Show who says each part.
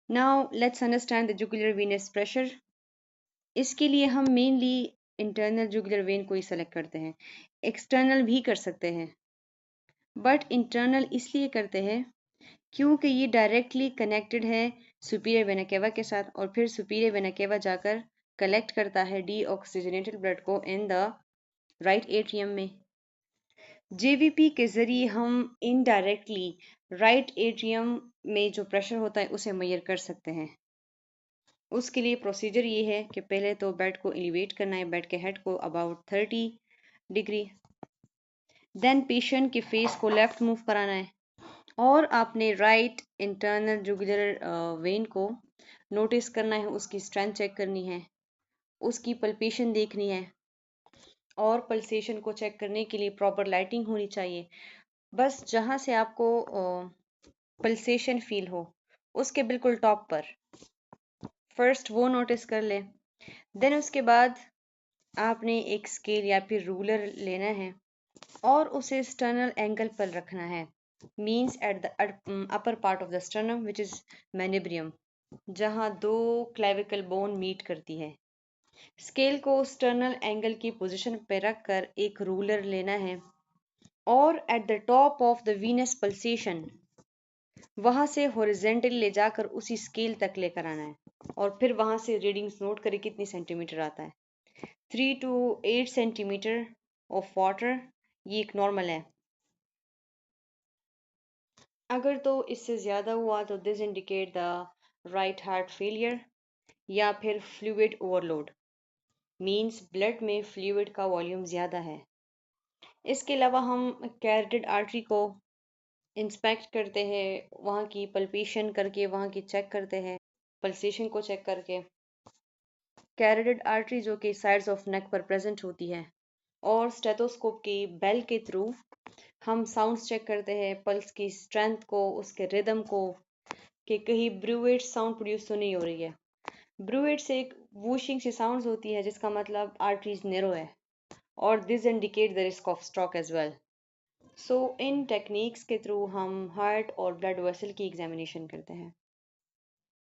Speaker 1: Now let's understand the jugular venous pressure. इसके लिए हम मेनली इंटरनल जुगुलर वेन को ही सेलेक्ट करते हैं। एक्सटर्नल भी कर सकते हैं, बट इंटरनल इसलिए करते हैं क्योंकि ये डायरेक्टली कनेक्टेड है सुपीरियर वेना केवा के साथ, और फिर सुपीरियर वेना केवा जाकर कलेक्ट करता है डीऑक्सीजनेटेड ब्लड को इन द राइट एट्रियम में। जेवीपी के ज़रिए हम इनडायरेक्टली राइट एट्रियम में जो प्रेशर होता है उसे मेजर कर सकते हैं। उसके लिए प्रोसीजर ये है कि पहले तो बेड को एलिवेट करना है, बेड के हेड को अबाउट 30 डिग्री, देन पेशेंट के फेस को लेफ्ट मूव कराना है, और आपने राइट इंटरनल जुगुलर वेन को नोटिस करना है, उसकी स्ट्रेंथ चेक करनी है, उसकी पल्पेशन देखनी है, और पल्सेशन को चेक करने के लिए प्रॉपर लाइटिंग होनी चाहिए। बस जहाँ से आपको पल्सेशन फील हो उसके बिल्कुल टॉप पर फर्स्ट वो नोटिस कर ले। देन उसके बाद आपने एक स्केल या फिर रूलर लेना है और उसे स्टर्नल एंगल पर रखना है, means at the upper part of the sternum which is मैनिब्रियम, जहाँ दो क्लेविकल बोन मीट करती है। स्केल को स्टर्नल एंगल की पोजीशन पर रखकर एक रूलर लेना है और at the top of the Venus pulsation वहां से हॉरिजेंटली ले जाकर उसी स्केल तक लेकर आना है, और फिर वहां से रीडिंग्स नोट करें कितनी सेंटीमीटर आता है। 3 to 8 सेंटीमीटर ऑफ वाटर ये एक नॉर्मल है। अगर तो इससे ज़्यादा हुआ तो this indicate the right heart failure या फिर फ्लूइड ओवरलोड, मींस ब्लड में फ्लूइड का वॉल्यूम ज़्यादा है। इसके अलावा हम कैरोटिड आर्टरी को इंस्पेक्ट करते हैं, वहाँ की पल्पेशन करके वहाँ की चेक करते हैं, पल्सेशन को चेक करके। कैरोटिड आर्टरी जो कि साइड्स ऑफ नेक पर प्रेजेंट होती है, और स्टेथोस्कोप की बेल के थ्रू हम साउंड्स चेक करते हैं, पल्स की स्ट्रेंथ को, उसके रिदम को, कि कहीं ब्रूएट साउंड प्रोड्यूस तो नहीं हो रही है। ब्रूएट से एक वूशिंग सी साउंड्स होती है जिसका मतलब आर्टरीज नैरो है, और this indicate the risk of stroke as well. So इन टेक्निक्स के थ्रू हम हार्ट और ब्लड वेसल की एग्जामिनेशन करते हैं।